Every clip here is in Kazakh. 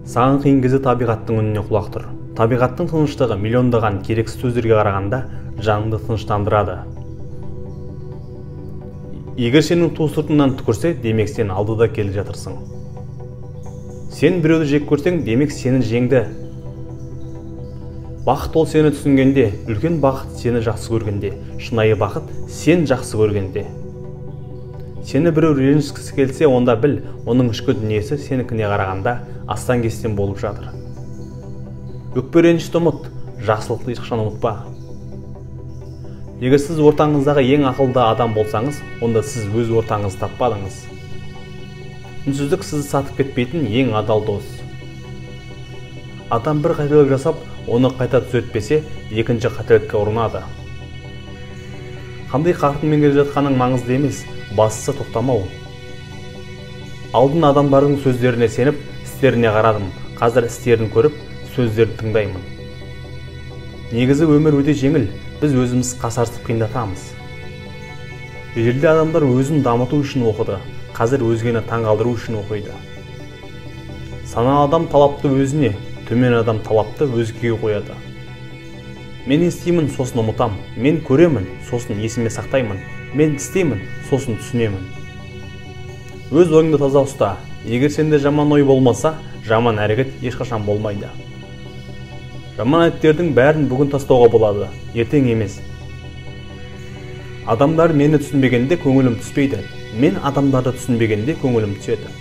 Саған қиын кезде табиғаттың үніне құлақ тұр. Табиғаттың тыныштығы миллиондаған керексіз сөздерге қарағанда жаныңды тыныштандырады. Егер сенің ту сыртыңнан түкірсе, демек сен алдыда келе жатырсың. Сен біреуді жек көрсең, демек сені жеңді. Бақыт ол сені түсінгенде, үлкен бақыт сені жақсы көргенде, шынайы бақыт сен жақсы көргенде. Сені біреу ренжіткісі келсе, онда біл, оның ішкі дүниесі сенікіне қарағанда астан-кестен болып жатыр. Өкпе ренішті ұмыт, жақсылықты ешқашан ұмытпа. Егер сіз ортаңыздағы ең ақылды адам болсаңыз, онда сіз өз ортаңызды таппадыңыз. Үнсіздік сізді сатып кетпейтін ең адал дос. Адам бір қателік жасап, оны қайта түзетпесе, екінші қателікке ұрынады. Қандай қарқынмен келе жатқаның маңызды емес, бастысы тоқтамау. Алдын адамдардың сөздеріне сеніп, істеріне қарадым. Қазір істерін көріп, сөздерін тыңдаймын. Негізі өмір өте жеңіл, біз өзіміз қасарысып қиындатамыз. Ежелде адамдар өзін дамыту үшін оқыды, қазір өзгені таңғалдыру үшін оқиды. Саналы адам талапты өзіне, төмен адам талапты өзгеге қояды. Мен естимін, сосын ұмытам. Мен көремін, сосын есіме сақтаймын. Мен істеймін, сосын түсінемін. Өз ойыңды таза ұста. Егер сенде жаман ой болмаса, жаман әрекет ешқашан болмайды. Жаман әдеттердің бәрін бүгін тастауға болады, ертең емес. Адамдар мені түсінбегенде көңілім түспейді. Мен адамдарды түсінбегенде көңілім түседі.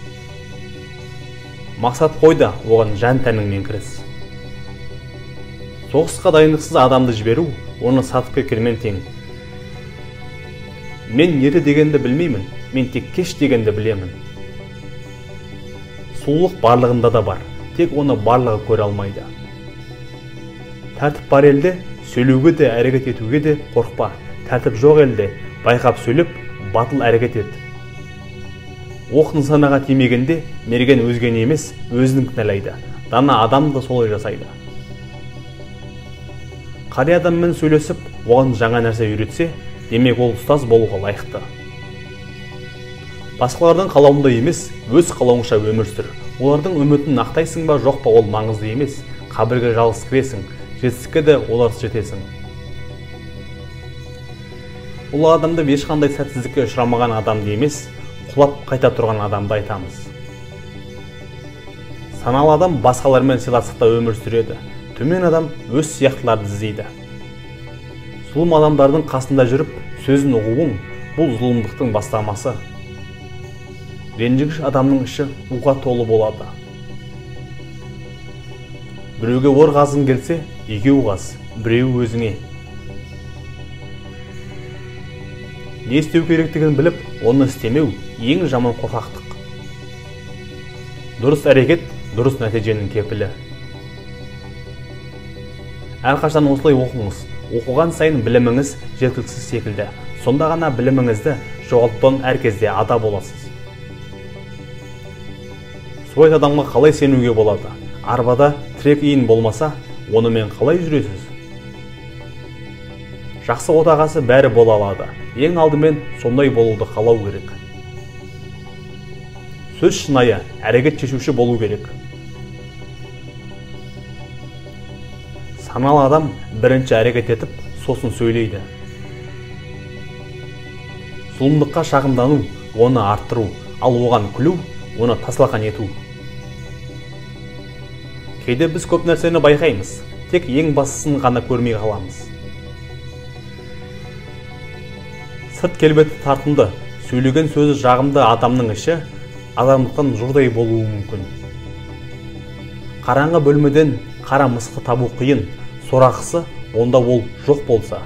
Мақсат қойда, оған жан тәніңмен кіріс. Соғысқа дайындықсыз адамды жіберу, оны сатып кеткенмен тең. Мен ерте дегенді білмеймін, мен тек кеш дегенді білемін. Сұлулық барлығында да бар, тек оны барлығы көре алмайды. Тәртіп бар елде, сөйлеуге де, әрекет етуге де қорықпа. Тәртіп жоқ елде, байқап сөйлеп, батыл әрекет ет. Оқ нысанаға тимегенде, мерген өзгені емес, өзінің кінәлайды. Дана адам да солай жасайды. Қария адаммен сөйлесіп, оған жаңа нәрсе үйретсе, демек ол ұстаз болуға лайықты. Басқалардың қалауында емес, өз қалауыңша өмір сүр. Олардың үмітін ақтайсың ба, жоқ па, ол маңызды емес. Қабірге жалғыз кіресің, жетістікке де оларсыз жетесің. Ол адамды ешқандай сәтсіздікке ұшырамаған адамды емес, құлап қайта тұрған адамды айтамыз. Саналы адам басқалармен сыйластықта өмір сүреді. Төмен адам өз сияқтыларды іздейді. Зұлым адамдардың қасында жүріп, сөзін ұғуың, бұл зұлымдықтың бастамасы. Ренжігіш адамның іші уға толы болады. Біреуге ор қазғың келсе, екеу қаз, біреу өзіңе. Не істеу керектігін біліп, оны істемеу ең жаман қорқақтық. Дұрыс әрекет, дұрыс нәтиженің кепілі. Әрқашан осылай оқыңыз. Оқыған сайын біліміңіз жеткіліксіз секілді. Сонда ғана біліміңізді жоғалтпаудан әр кезде ада боласыз. Суайт адамға қалай сенуге болады? Арбада трек иін болмаса, онымен қалай жүресіз? Жақсы отағасы бәрі бола алады. Ең алдымен сондай болуды қалау керек. Сөз шынайы, әрекет шешуші болу керек. Саналы адам бірінші әрекет етіп, сосын сөйлейді. Зұлымдыққа шағымдану, оны арттыру, ал оған күлу, оны таслақан ету. Кейде біз көп нәрсені байқаймыз, тек ең бастысын ғана көрмей қаламыз. Сырт келбеті тартымды, сөйлеген сөзі жағымды адамның іші адамдықтан жұрдай болуы мүмкін. Қараңғы бөлмеден қара мысқы табу қиын, сорақысы онда ол жоқ болса.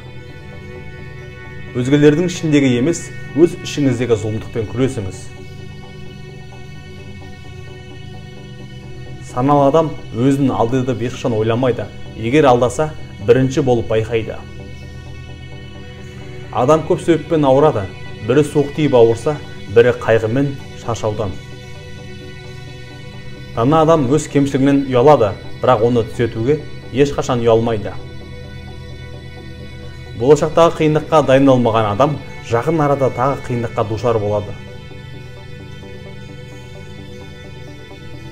Өзгелердің ішіндегі емес, өз ішіңіздегі зұлымдықпен күресіңіз. Саналы адам өзін алдыды ешқашан ойламайды. Егер алдаса, бірінші болып байқайды. Адам көп себеппен ауырады. Бірі суық тиіп ауырса, бірі қайғымен, шаршаудан. Дана адам өз кемшілігінен ұялады, бірақ оны түзетуге ешқашан ұялмайды. Болашақтағы қиындыққа дайындалмаған адам жақын арада тағы қиындыққа душар болады.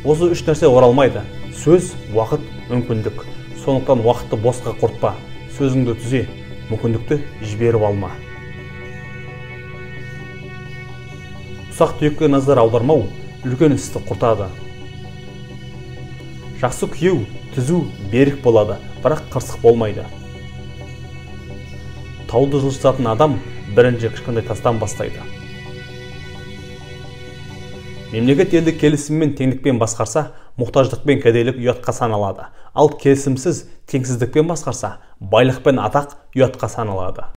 Осы үш нәрсе оралмайды. Сөз, уақыт, мүмкіндік. Сондықтан уақытты босқа құртпа. Сөзіңді түзе, мүмкіндікті жіберіп алма. Ұсақ-түйекке назар аудармау үлкен істі құртады. Жақсы күйеу, түзу, берік болады, бірақ қырсық болмайды. Тауды жылжытатын адам бірінші кішкентай тастан бастайды. Мемлекет елді келісім мен теңдікпен басқарса, мұқтаждық пен кедейлік ұятқа саналады. Ал келісімсіз теңсіздікпен басқарса, байлық пен атақ ұятқа саналады.